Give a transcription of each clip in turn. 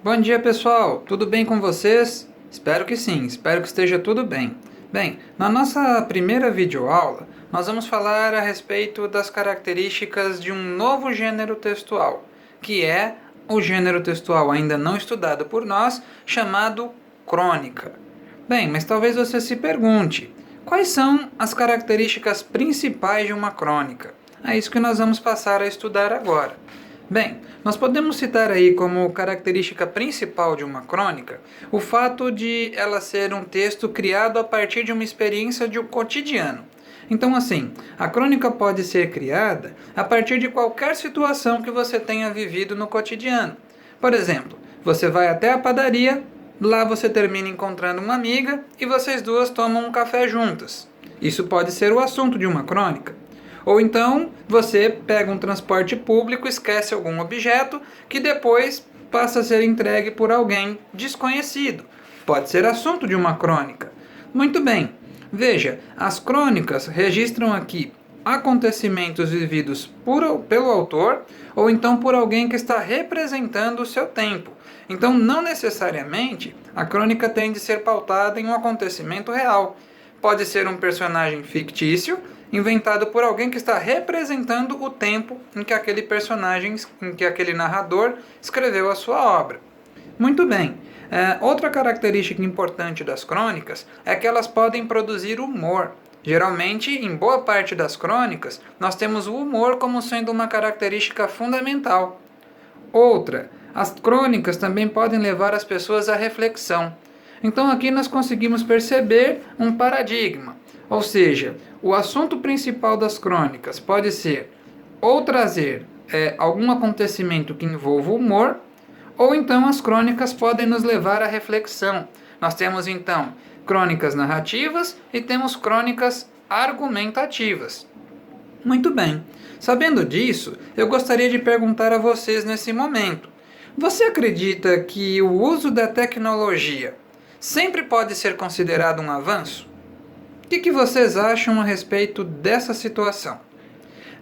Bom dia, pessoal! Tudo bem com vocês? Espero que sim, espero que esteja tudo bem. Bem, na nossa primeira videoaula, nós vamos falar a respeito das características de um novo gênero textual, que é o gênero textual ainda não estudado por nós, chamado crônica. Bem, mas talvez você se pergunte, quais são as características principais de uma crônica? É isso que nós vamos passar a estudar agora. Bem, nós podemos citar aí como característica principal de uma crônica o fato de ela ser um texto criado a partir de uma experiência de um cotidiano. Então, assim, a crônica pode ser criada a partir de qualquer situação que você tenha vivido no cotidiano. Por exemplo, você vai até a padaria, lá você termina encontrando uma amiga e vocês duas tomam um café juntas. Isso pode ser o assunto de uma crônica. Ou então você pega um transporte público, esquece algum objeto que depois passa a ser entregue por alguém desconhecido. Pode ser assunto de uma crônica. Muito bem. Veja, as crônicas registram aqui acontecimentos vividos pelo autor ou então por alguém que está representando o seu tempo. Então, não necessariamente a crônica tem de ser pautada em um acontecimento real. Pode ser um personagem fictício inventado por alguém que está representando o tempo em que aquele personagem, em que aquele narrador escreveu a sua obra. Muito bem. Outra característica importante das crônicas é que elas podem produzir humor. Geralmente, em boa parte das crônicas, nós temos o humor como sendo uma característica fundamental. Outra, as crônicas também podem levar as pessoas à reflexão. Então aqui nós conseguimos perceber um paradigma, ou seja, o assunto principal das crônicas pode ser ou trazer algum acontecimento que envolva humor, ou então as crônicas podem nos levar à reflexão. Nós temos então crônicas narrativas e temos crônicas argumentativas. Muito bem. Sabendo disso, eu gostaria de perguntar a vocês nesse momento: você acredita que o uso da tecnologia sempre pode ser considerado um avanço? O que vocês acham a respeito dessa situação?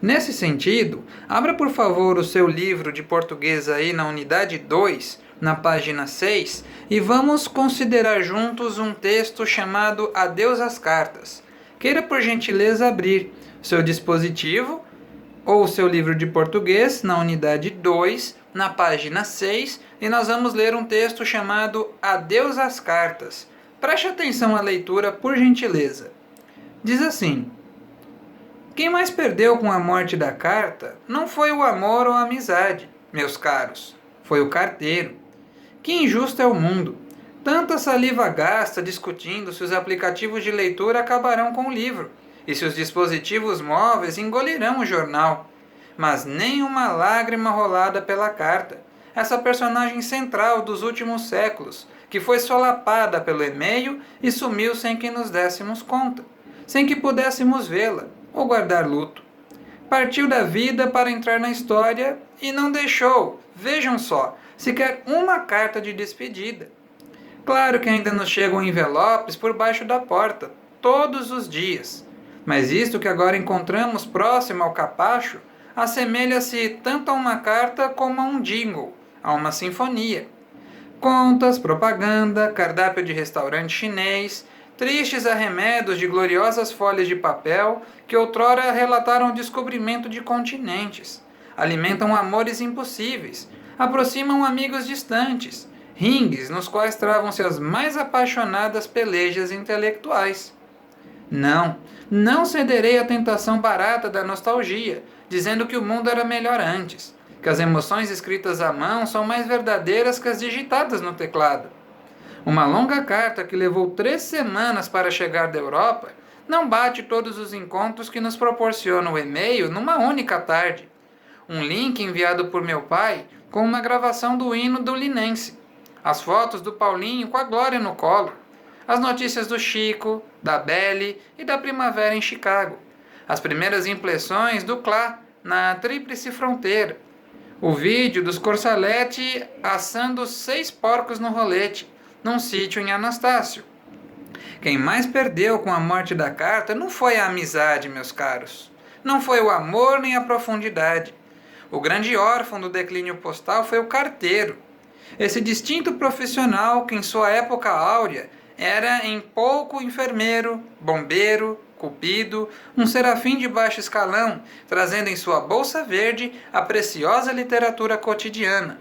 Nesse sentido, abra por favor o seu livro de português aí na unidade 2, na página 6, e vamos considerar juntos um texto chamado Adeus às Cartas. Queira por gentileza abrir seu dispositivo ou o seu livro de português na unidade 2, na página 6, e nós vamos ler um texto chamado Adeus às Cartas. Preste atenção à leitura, por gentileza. Diz assim: quem mais perdeu com a morte da carta não foi o amor ou a amizade, meus caros, foi o carteiro. Que injusto é o mundo! Tanta saliva gasta discutindo se os aplicativos de leitura acabarão com o livro e se os dispositivos móveis engolirão o jornal. Mas nem uma lágrima rolada pela carta, essa personagem central dos últimos séculos, que foi solapada pelo e-mail e sumiu sem que nos dessemos conta, sem que pudéssemos vê-la ou guardar luto. Partiu da vida para entrar na história e não deixou, vejam só, sequer uma carta de despedida. Claro que ainda nos chegam envelopes por baixo da porta, todos os dias. Mas isto que agora encontramos próximo ao capacho assemelha-se tanto a uma carta como a um jingle, a uma sinfonia. Contas, propaganda, cardápio de restaurante chinês, tristes arremedos de gloriosas folhas de papel que outrora relataram o descobrimento de continentes, alimentam amores impossíveis, aproximam amigos distantes, ringues nos quais travam-se as mais apaixonadas pelejas intelectuais. Não cederei à tentação barata da nostalgia, dizendo que o mundo era melhor antes, que as emoções escritas à mão são mais verdadeiras que as digitadas no teclado. Uma longa carta que levou 3 semanas para chegar da Europa não bate todos os encontros que nos proporciona o e-mail numa única tarde. Um link enviado por meu pai com uma gravação do hino do Linense, as fotos do Paulinho com a Glória no colo, as notícias do Chico, da Belle e da primavera em Chicago, as primeiras impressões do Clá na Tríplice Fronteira, o vídeo dos Corsalete assando 6 porcos no rolete, num sítio em Anastácio. Quem mais perdeu com a morte da carta não foi a amizade, meus caros. Não foi o amor nem a profundidade. O grande órfão do declínio postal foi o carteiro. Esse distinto profissional que em sua época áurea era em pouco enfermeiro, bombeiro, cupido, um serafim de baixo escalão, trazendo em sua bolsa verde a preciosa literatura cotidiana.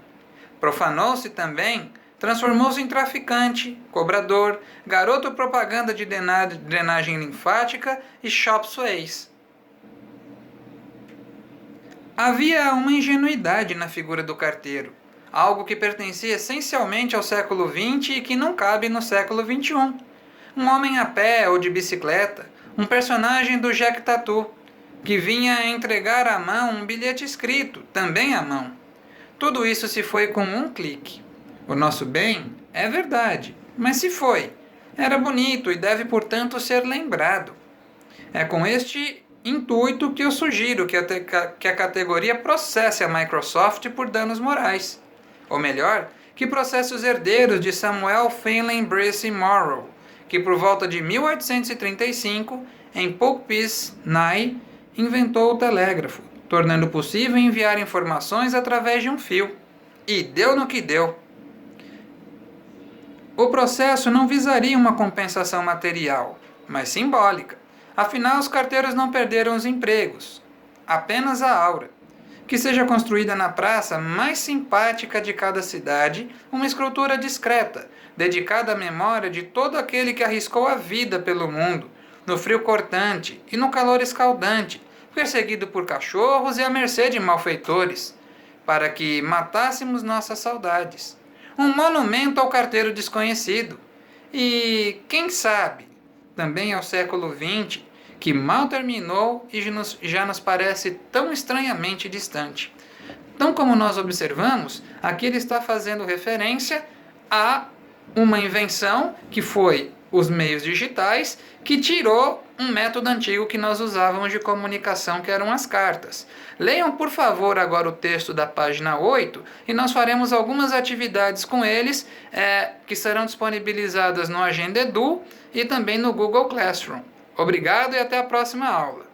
Profanou-se também, transformou-se em traficante, cobrador, garoto propaganda de drenagem linfática e chop sueis. Havia uma ingenuidade na figura do carteiro, algo que pertencia essencialmente ao século XX e que não cabe no século XXI. Um homem a pé ou de bicicleta, um personagem do Jack Tatu, que vinha entregar à mão um bilhete escrito, também à mão. Tudo isso se foi com um clique. O nosso bem é verdade, mas se foi. Era bonito e deve, portanto, ser lembrado. É com este intuito que eu sugiro que a categoria processe a Microsoft por danos morais. Ou melhor, que processe os herdeiros de Samuel Finley Brace Morrow, que por volta de 1835, em Poughkeepsie, Nye, inventou o telégrafo, tornando possível enviar informações através de um fio. E deu no que deu. O processo não visaria uma compensação material, mas simbólica. Afinal, os carteiros não perderam os empregos, apenas a aura. Que seja construída na praça mais simpática de cada cidade uma escultura discreta, dedicada à memória de todo aquele que arriscou a vida pelo mundo, no frio cortante e no calor escaldante, perseguido por cachorros e à mercê de malfeitores, para que matássemos nossas saudades. Um monumento ao carteiro desconhecido. E, quem sabe, também ao século XX, que mal terminou e já nos parece tão estranhamente distante. Então, como nós observamos, aqui ele está fazendo referência a uma invenção que foi os meios digitais, que tirou um método antigo que nós usávamos de comunicação, que eram as cartas. Leiam, por favor, agora o texto da página 8 e nós faremos algumas atividades com eles que serão disponibilizadas no Agenda Edu e também no Google Classroom. Obrigado e até a próxima aula.